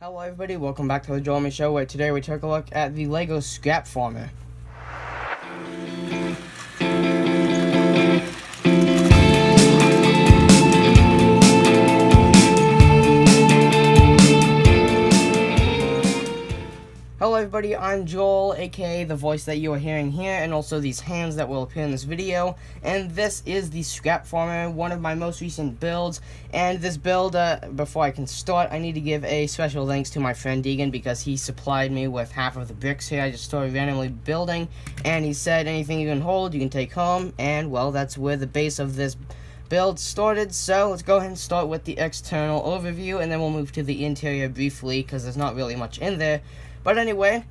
Hello everybody, welcome back to the Joel Show, where today we take a look at the LEGO Scrap Farmer. Hello everybody, I'm Joel, aka the voice that you are hearing here, and also these hands that will appear in this video. And this is the Scrap Farmer, one of my most recent builds. And this build, before I can start, I need to give a special thanks to my friend Deegan, because he supplied me with half of the bricks here. I just started randomly building, and he said anything you can hold, you can take home. And well, that's where the base of this build started. So let's go ahead and start with the external overview, and then we'll move to the interior briefly, because there's not really much in there. But anyway,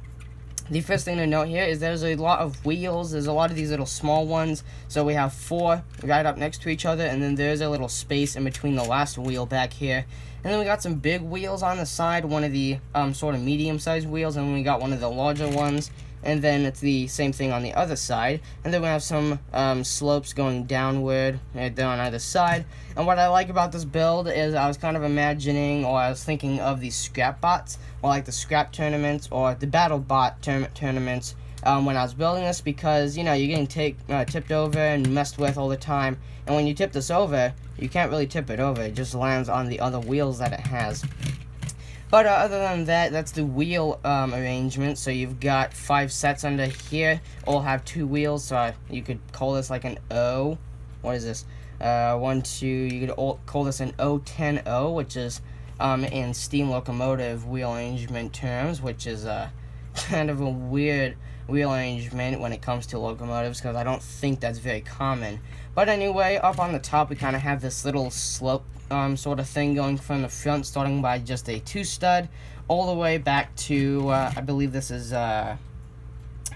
the first thing to note here is there's a lot of wheels. There's a lot of these little small ones. So we have 4 right up next to each other, and then there's a little space in between the last wheel back here. And then we got some big wheels on the side, one of the sort of medium-sized wheels, and then we got one of the larger ones. And then it's the same thing on the other side. And then we have some slopes going downward right there on either side. And what I like about this build is I was kind of imagining, or I was thinking of these scrap bots, or like the scrap tournaments, or the battle bot tournaments when I was building this, because, you know, you're getting tipped over and messed with all the time. And when you tip this over, you can't really tip it over. It just lands on the other wheels that it has. But other than that, that's the wheel arrangement. So you've got 5 sets under here. All have 2 wheels, so you could call this like an O. What is this? 1, 2. You could call this an O10O, which is in steam locomotive wheel arrangement terms, which is kind of a weird wheel arrangement when it comes to locomotives, because I don't think that's very common. But anyway, up on the top we kind of have this little slope sort of thing going from the front, starting by just a 2 stud all the way back to I believe this is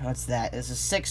what's that? This is 6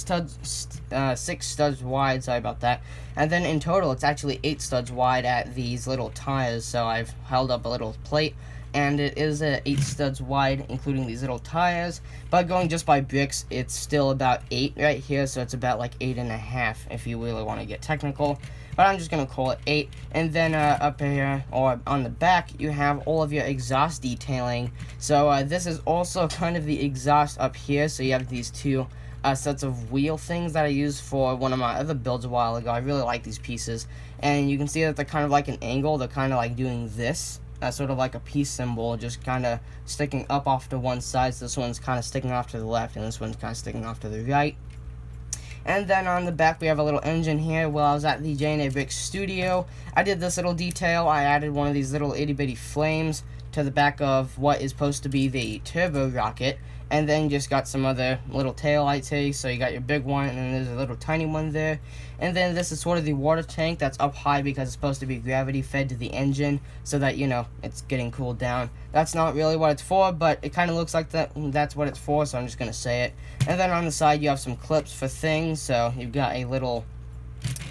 studs wide. Sorry about that. And then in total it's actually 8 studs wide at these little tires. So I've held up a little plate, and it is 8 studs wide, including these little tires. But going just by bricks, it's still about 8 right here, so it's about like 8.5 if you really want to get technical. But I'm just going to call it 8. And then up here, or on the back, you have all of your exhaust detailing. So this is also kind of the exhaust up here. So you have these 2 sets of wheel things that I used for one of my other builds a while ago. I really like these pieces. And you can see that they're kind of like an angle. They're kind of like doing this. Sort of like a peace symbol, just kind of sticking up off to one side. So this one's kind of sticking off to the left, and this one's kind of sticking off to the right. And then on the back we have a little engine here. While I was at the J&A Brick studio, I did this little detail. I added one of these little itty bitty flames to the back of what is supposed to be the turbo rocket, and then just got some other little tail lights here. So you got your big one, and then there's a little tiny one there. And then this is sort of the water tank that's up high, because it's supposed to be gravity fed to the engine, so that, you know, it's getting cooled down. That's not really what it's for, but it kind of looks like that's what it's for, so I'm just going to say it. And then on the side you have some clips for things. So you've got a little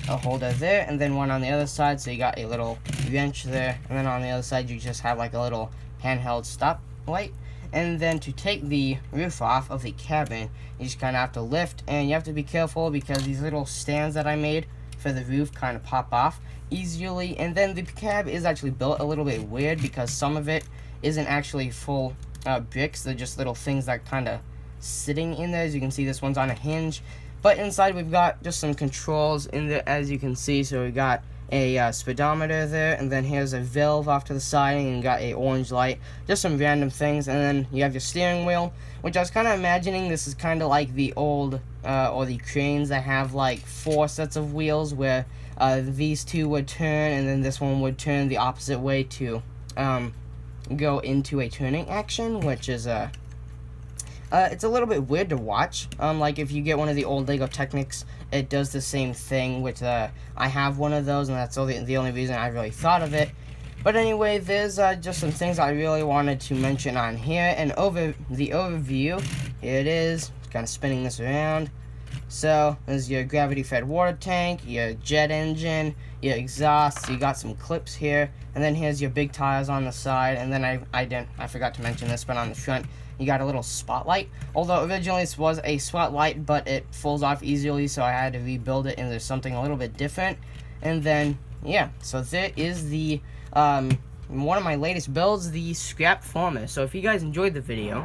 holder there, and then one on the other side, so you got a little wrench there. And then on the other side you just have like a little handheld stop light. And then to take the roof off of the cabin, you just kind of have to lift, and you have to be careful because these little stands that I made for the roof kind of pop off easily. And then the cab is actually built a little bit weird, because some of it isn't actually full bricks. They're just little things that kind of sitting in there. As you can see, this one's on a hinge, but inside we've got just some controls in there, as you can see. So we got a speedometer there, and then here's a valve off to the side, and you got a orange light, just some random things. And then you have your steering wheel, which I was kind of imagining this is kind of like the old or the cranes that have like 4 sets of wheels, where these 2 would turn, and then this one would turn the opposite way to go into a turning action, which is it's a little bit weird to watch. Like if you get one of the old Lego Technics, it does the same thing, which I have one of those, and that's the only reason I really thought of it. But anyway, there's just some things I really wanted to mention on here. And the overview, here it is, kind of spinning this around. So there's your gravity-fed water tank, your jet engine, your exhaust. So you got some clips here, and then here's your big tires on the side. And then I forgot to mention this, but on the front you got a little spotlight. Although originally this was a spotlight, but it falls off easily, so I had to rebuild it, and there's something a little bit different. And then yeah, so there is the one of my latest builds, the scrap farmer. So if you guys enjoyed the video,